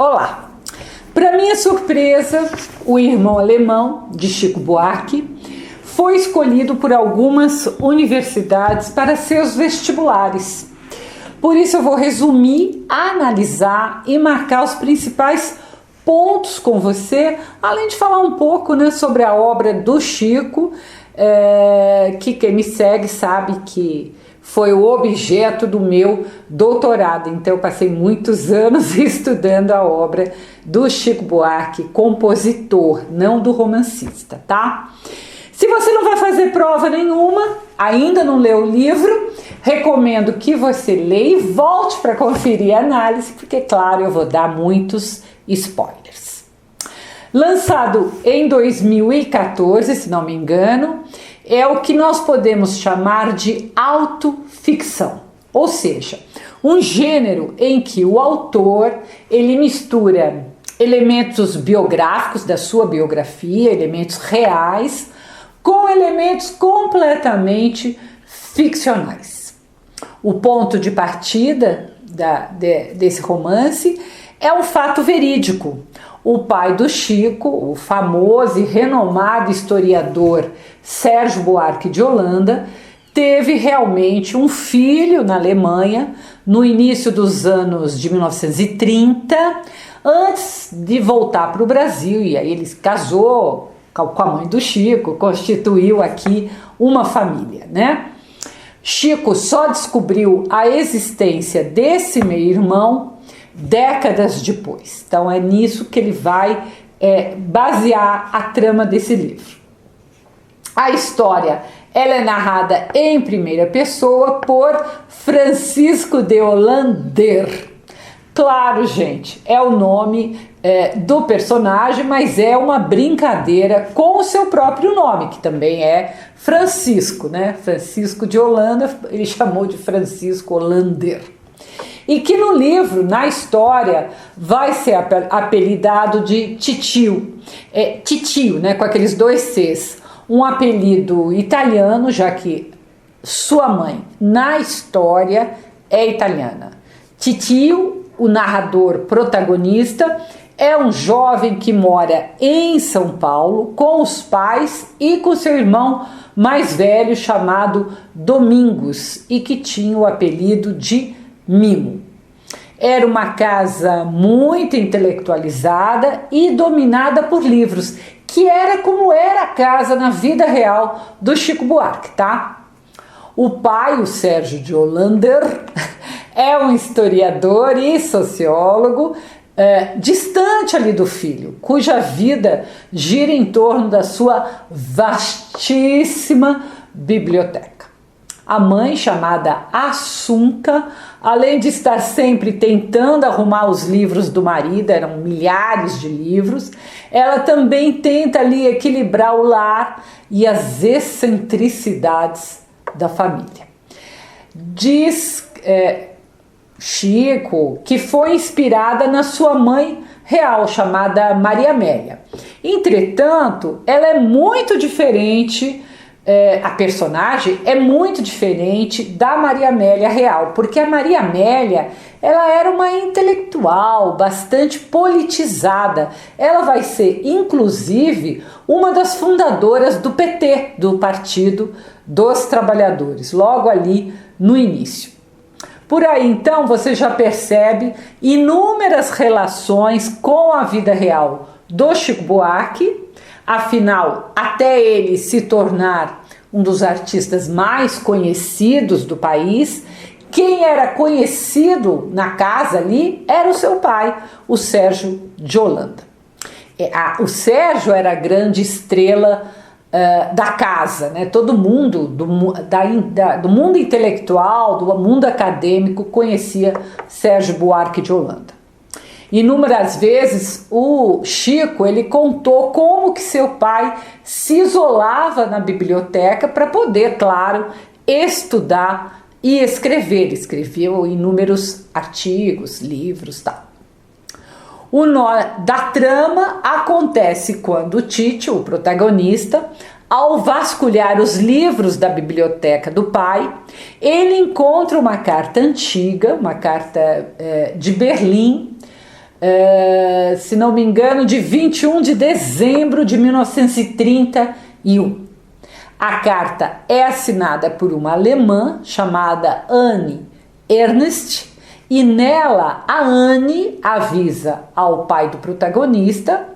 Olá! Para minha surpresa, o Irmão Alemão, de Chico Buarque, foi escolhido por algumas universidades para seus vestibulares. Por isso eu vou resumir, analisar e marcar os principais pontos com você, além de falar um pouco, sobre a obra do Chico, que quem me segue sabe que foi o objeto do meu doutorado. Então eu passei muitos anos estudando a obra do Chico Buarque, compositor, não do romancista, tá? Se você não vai fazer prova nenhuma, ainda não leu o livro, recomendo que você leia e volte para conferir a análise, porque, claro, eu vou dar muitos spoilers. Lançado em 2014, se não me engano, é o que nós podemos chamar de autoficção, ou seja, um gênero em que o autor ele mistura elementos biográficos da sua biografia, elementos reais, com elementos completamente ficcionais. O ponto de partida desse romance é um fato verídico. O pai do Chico, o famoso e renomado historiador Sérgio Buarque de Holanda, teve realmente um filho na Alemanha no início dos anos de 1930, antes de voltar para o Brasil, e aí ele se casou com a mãe do Chico, constituiu aqui uma família, Chico só descobriu a existência desse meio-irmão décadas depois. Então é nisso que ele vai basear a trama desse livro. A história ela é narrada em primeira pessoa por Francisco de Hollander. Claro, gente, é o nome do personagem, mas é uma brincadeira com o seu próprio nome, que também é Francisco, Francisco de Holanda, ele chamou de Francisco Hollander. E que no livro, na história, vai ser apelidado de Titio. Titio, com aqueles dois Cs. Um apelido italiano, já que sua mãe, na história, é italiana. Titio, o narrador protagonista, é um jovem que mora em São Paulo com os pais e com seu irmão mais velho chamado Domingos e que tinha o apelido de Mimo. Era uma casa muito intelectualizada e dominada por livros, que era como era a casa na vida real do Chico Buarque, tá? O pai, o Sérgio de Hollander, é um historiador e sociólogo distante ali do filho, cuja vida gira em torno da sua vastíssima biblioteca. A mãe, chamada Assunta, além de estar sempre tentando arrumar os livros do marido, eram milhares de livros, ela também tenta ali equilibrar o lar e as excentricidades da família. Diz Chico que foi inspirada na sua mãe real, chamada Maria Amélia. Entretanto, ela é muito diferente, a personagem é muito diferente da Maria Amélia real, porque a Maria Amélia ela era uma intelectual bastante politizada. Ela vai ser, inclusive, uma das fundadoras do PT, do Partido dos Trabalhadores, logo ali no início. Por aí, então, você já percebe inúmeras relações com a vida real do Chico Buarque. Afinal, até ele se tornar um dos artistas mais conhecidos do país, quem era conhecido na casa ali era o seu pai, o Sérgio de Holanda. O Sérgio era a grande estrela da casa, todo mundo do mundo intelectual, do mundo acadêmico conhecia Sérgio Buarque de Holanda. Inúmeras vezes o Chico ele contou como que seu pai se isolava na biblioteca para poder, claro, estudar e escrever. Ele escreveu inúmeros artigos, livros, tal. O nó da trama acontece quando Tite, o protagonista, ao vasculhar os livros da biblioteca do pai, ele encontra uma carta antiga, uma carta de Berlim, se não me engano, de 21 de dezembro de 1931. A carta é assinada por uma alemã chamada Anne Ernst, e nela a Anne avisa ao pai do protagonista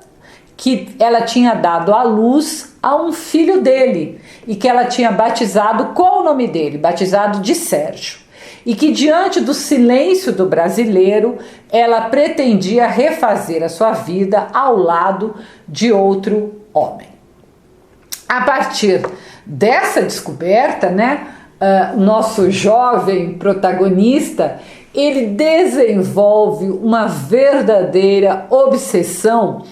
que ela tinha dado à luz a um filho dele e que ela tinha batizado com o nome dele, batizado de Sérgio, e que diante do silêncio do brasileiro ela pretendia refazer a sua vida ao lado de outro homem. A partir dessa descoberta, o nosso jovem protagonista, ele desenvolve uma verdadeira obsessão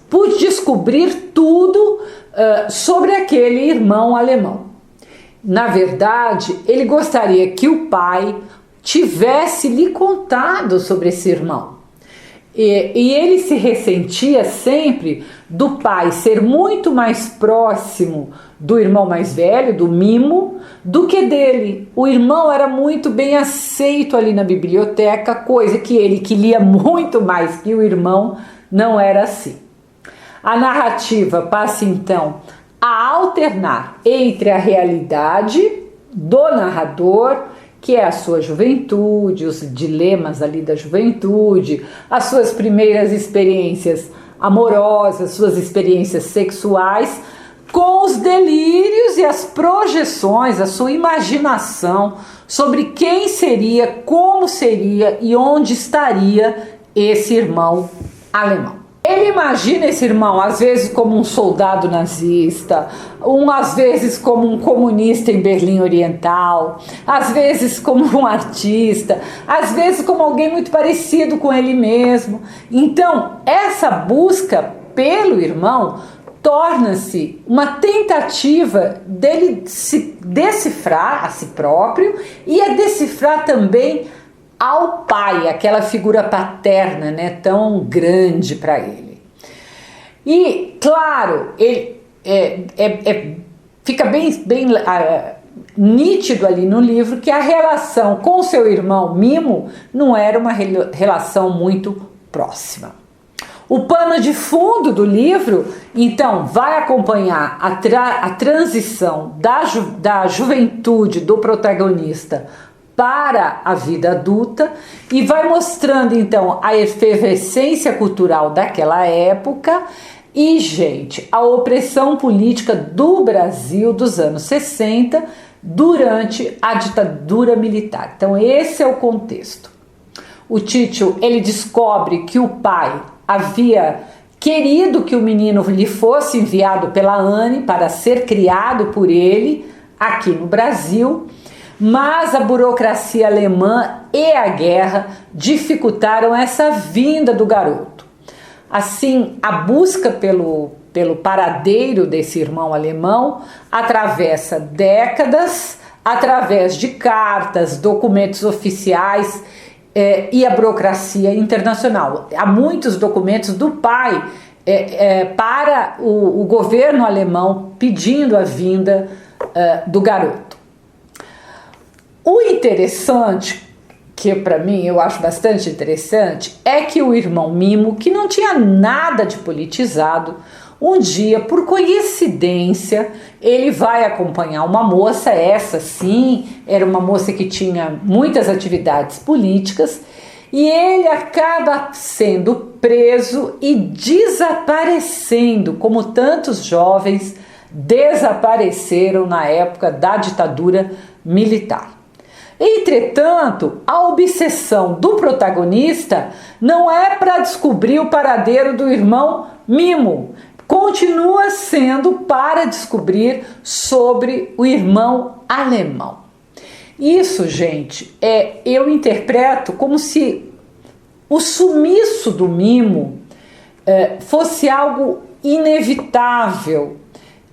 por descobrir tudo sobre aquele irmão alemão. Na verdade, ele gostaria que o pai tivesse lhe contado sobre esse irmão. E ele se ressentia sempre do pai ser muito mais próximo do irmão mais velho, do mimo, do que dele. O irmão era muito bem aceito ali na biblioteca, coisa que ele, que lia muito mais que o irmão, não era assim. A narrativa passa então a alternar entre a realidade do narrador, que é a sua juventude, os dilemas ali da juventude, as suas primeiras experiências amorosas, suas experiências sexuais, com os delírios e as projeções, a sua imaginação sobre quem seria, como seria e onde estaria esse irmão alemão. Ele imagina esse irmão às vezes como um soldado nazista, às vezes como um comunista em Berlim Oriental, às vezes como um artista, às vezes como alguém muito parecido com ele mesmo. Então, essa busca pelo irmão torna-se uma tentativa dele se decifrar a si próprio e a decifrar também ao pai, aquela figura paterna, tão grande para ele. E, claro, ele fica bem nítido ali no livro que a relação com seu irmão Mimo não era uma relação muito próxima. O pano de fundo do livro, então, vai acompanhar a transição da juventude do protagonista para a vida adulta e vai mostrando então a efervescência cultural daquela época e, gente, a opressão política do Brasil dos anos 60 durante a ditadura militar. Então esse é o contexto. O Titio, ele descobre que o pai havia querido que o menino lhe fosse enviado pela Anne para ser criado por ele aqui no Brasil, mas a burocracia alemã e a guerra dificultaram essa vinda do garoto. Assim, a busca pelo paradeiro desse irmão alemão atravessa décadas, através de cartas, documentos oficiais e a burocracia internacional. Há muitos documentos do pai para o governo alemão pedindo a vinda do garoto. O interessante, que para mim eu acho bastante interessante, é que o irmão Mimo, que não tinha nada de politizado, um dia, por coincidência, ele vai acompanhar uma moça, essa sim, era uma moça que tinha muitas atividades políticas, e ele acaba sendo preso e desaparecendo, como tantos jovens desapareceram na época da ditadura militar. Entretanto, a obsessão do protagonista não é para descobrir o paradeiro do irmão Mimo, continua sendo para descobrir sobre o irmão alemão. Isso, gente, eu interpreto como se o sumiço do Mimo fosse algo inevitável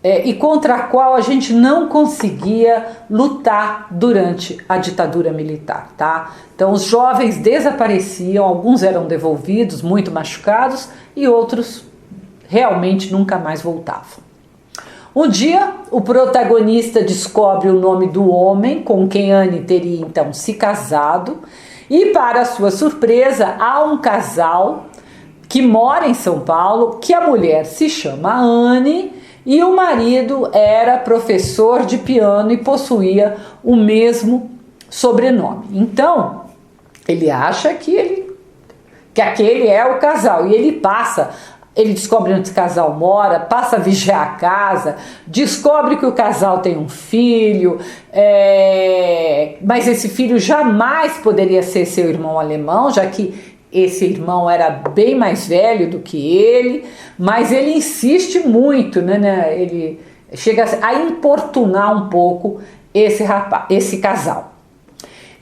e contra a qual a gente não conseguia lutar durante a ditadura militar, tá? Então os jovens desapareciam, alguns eram devolvidos, muito machucados, e outros realmente nunca mais voltavam. Um dia, o protagonista descobre o nome do homem com quem Anne teria então se casado, e para sua surpresa, há um casal que mora em São Paulo, que a mulher se chama Anne e o marido era professor de piano e possuía o mesmo sobrenome. Então, ele acha que aquele é o casal e ele descobre onde esse casal mora, passa a vigiar a casa, descobre que o casal tem um filho, mas esse filho jamais poderia ser seu irmão alemão, já que esse irmão era bem mais velho do que ele, mas ele insiste muito, né? Ele chega a importunar um pouco esse casal.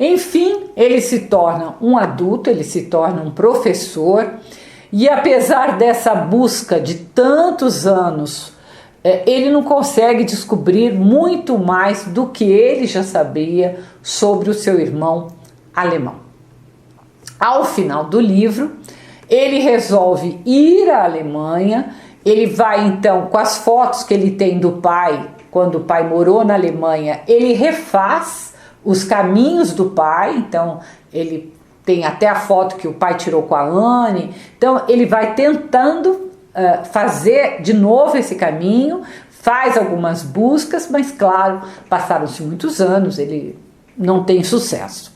Enfim, ele se torna um adulto, ele se torna um professor, e apesar dessa busca de tantos anos, ele não consegue descobrir muito mais do que ele já sabia sobre o seu irmão alemão. Ao final do livro, ele resolve ir à Alemanha, ele vai então com as fotos que ele tem do pai, quando o pai morou na Alemanha, ele refaz os caminhos do pai, então ele tem até a foto que o pai tirou com a Anne, então ele vai tentando fazer de novo esse caminho, faz algumas buscas, mas claro, passaram-se muitos anos, ele não tem sucesso.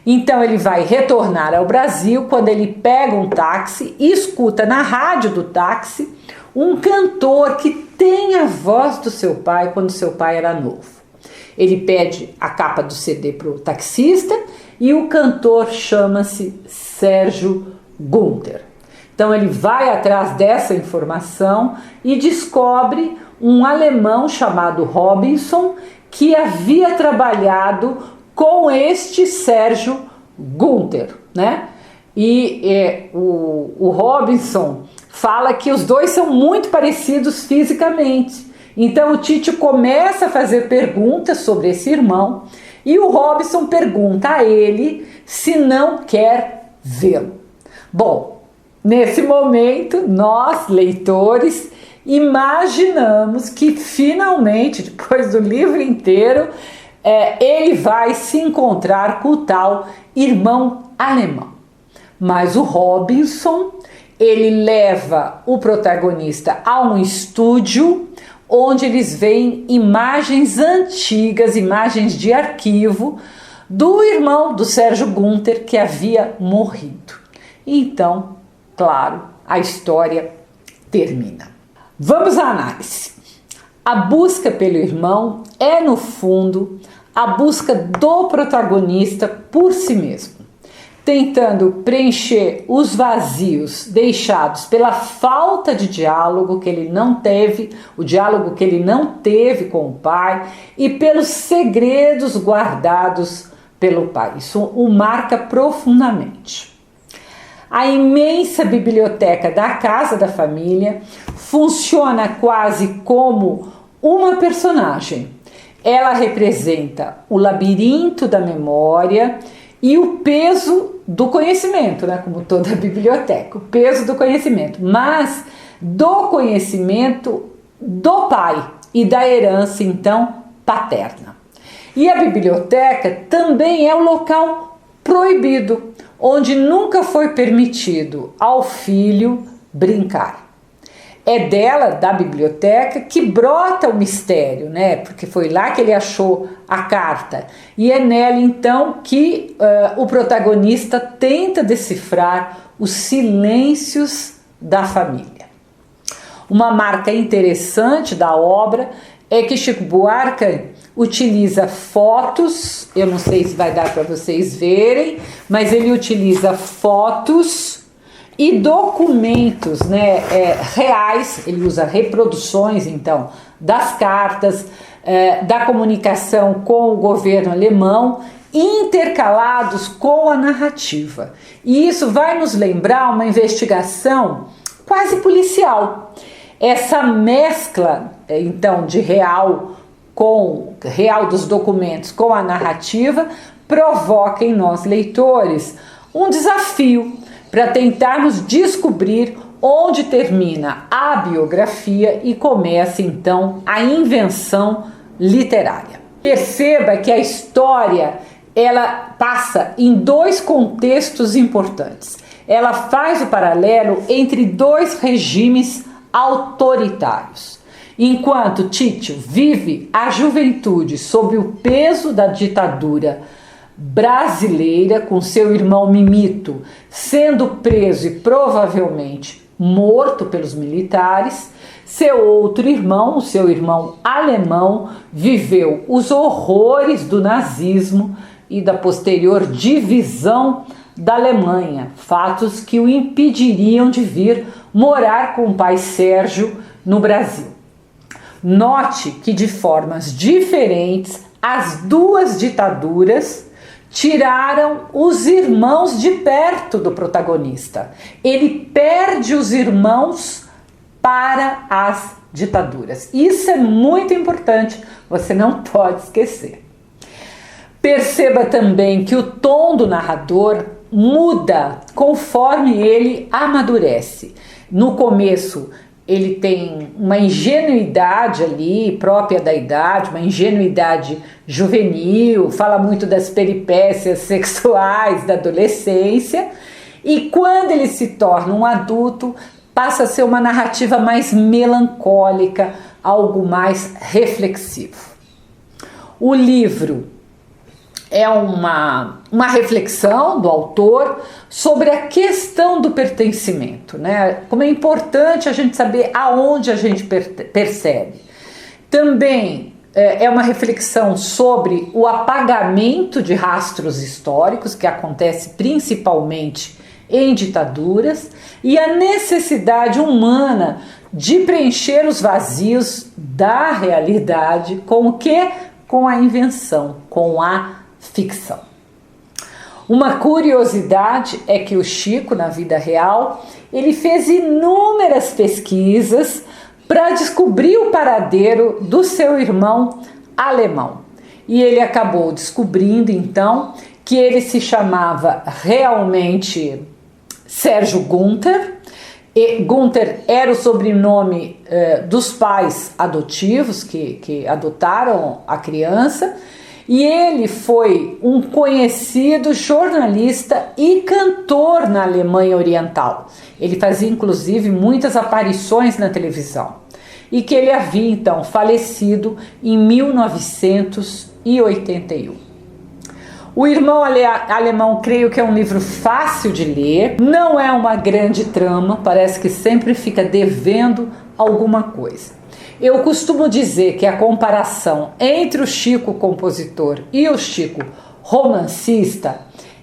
Então ele vai retornar ao Brasil quando ele pega um táxi e escuta na rádio do táxi um cantor que tem a voz do seu pai quando seu pai era novo. Ele pede a capa do CD para o taxista e o cantor chama-se Sérgio Gunter. Então ele vai atrás dessa informação e descobre um alemão chamado Robinson que havia trabalhado com este Sérgio Gunter, né? E o Robinson fala que os dois são muito parecidos fisicamente. Então o Tito começa a fazer perguntas sobre esse irmão e o Robinson pergunta a ele se não quer vê-lo. Bom, nesse momento nós, leitores, imaginamos que finalmente, depois do livro inteiro, ele vai se encontrar com o tal irmão alemão. Mas o Robinson, ele leva o protagonista a um estúdio onde eles veem imagens antigas, imagens de arquivo do irmão do Sérgio Gunter que havia morrido. Então, claro, a história termina. Vamos à análise. A busca pelo irmão é, no fundo, a busca do protagonista por si mesmo, tentando preencher os vazios deixados pela falta de diálogo que ele não teve, o diálogo que ele não teve com o pai e pelos segredos guardados pelo pai. Isso o marca profundamente. A imensa biblioteca da casa da família funciona quase como uma personagem. Ela representa o labirinto da memória e o peso do conhecimento, né? Como toda a biblioteca, o peso do conhecimento, mas do conhecimento do pai e da herança, então, paterna. E a biblioteca também é o local proibido, onde nunca foi permitido ao filho brincar. É dela, da biblioteca, que brota o mistério, né? Porque foi lá que ele achou a carta. E é nela, então, que o protagonista tenta decifrar os silêncios da família. Uma marca interessante da obra é que Chico Buarque utiliza fotos, eu não sei se vai dar para vocês verem, mas ele utiliza fotos e documentos, né, reais. Ele usa reproduções, então, das cartas, da comunicação com o governo alemão, intercalados com a narrativa. E isso vai nos lembrar uma investigação quase policial. Essa mescla, então, de real dos documentos com a narrativa provoca em nós, leitores, um desafio para tentarmos descobrir onde termina a biografia e começa então a invenção literária. Perceba que a história ela passa em dois contextos importantes. ela faz o paralelo entre dois regimes autoritários. Enquanto Tito vive a juventude sob o peso da ditadura brasileira, com seu irmão Mimito sendo preso e provavelmente morto pelos militares, seu outro irmão, o seu irmão alemão, viveu os horrores do nazismo e da posterior divisão da Alemanha, fatos que o impediriam de vir morar com o pai Sérgio no Brasil. Note que de formas diferentes as duas ditaduras tiraram os irmãos de perto do protagonista. Ele perde os irmãos para as ditaduras. Isso é muito importante, você não pode esquecer. Perceba também que o tom do narrador muda conforme ele amadurece. No começo, ele tem uma ingenuidade ali, própria da idade, uma ingenuidade juvenil, fala muito das peripécias sexuais da adolescência, e quando ele se torna um adulto, passa a ser uma narrativa mais melancólica, algo mais reflexivo. O livro é uma reflexão do autor sobre a questão do pertencimento, né? Como é importante a gente saber aonde a gente percebe. Também é uma reflexão sobre o apagamento de rastros históricos, que acontece principalmente em ditaduras, e a necessidade humana de preencher os vazios da realidade com o quê? Com a invenção, com a ficção. Uma curiosidade é que o Chico, na vida real, ele fez inúmeras pesquisas para descobrir o paradeiro do seu irmão alemão. E ele acabou descobrindo, então, que ele se chamava realmente Sérgio Gunther. E Gunther era o sobrenome dos pais adotivos que adotaram a criança, e ele foi um conhecido jornalista e cantor na Alemanha Oriental. Ele fazia inclusive muitas aparições na televisão, e que ele havia então falecido em 1981. O Irmão Alemão, creio que é um livro fácil de ler, não é uma grande trama, parece que sempre fica devendo alguma coisa. Eu costumo dizer que a comparação entre o Chico compositor e o Chico romancista,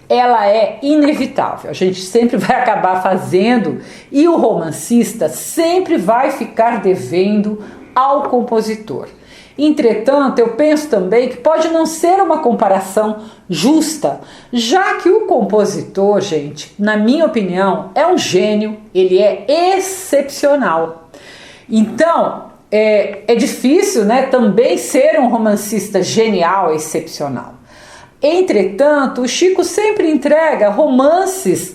ela é inevitável. A gente sempre vai acabar fazendo, e o romancista sempre vai ficar devendo ao compositor. Entretanto, eu penso também que pode não ser uma comparação justa, já que o compositor, gente, na minha opinião, é um gênio, ele é excepcional. Então, é difícil, né, também ser um romancista genial, excepcional. Entretanto, o Chico sempre entrega romances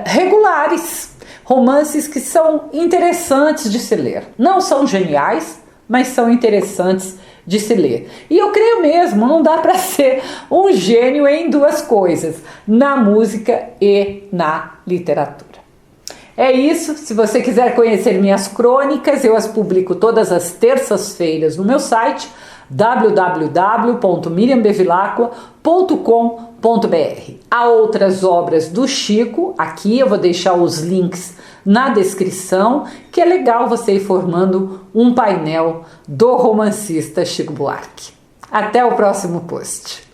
regulares, romances que são interessantes de se ler. Não são geniais, mas são interessantes de se ler. E eu creio mesmo, não dá para ser um gênio em duas coisas, na música e na literatura. É isso, se você quiser conhecer minhas crônicas, eu as publico todas as terças-feiras no meu site www.miriambevilacqua.com.br. Há outras obras do Chico, aqui eu vou deixar os links na descrição, que é legal você ir formando um painel do romancista Chico Buarque. Até o próximo post.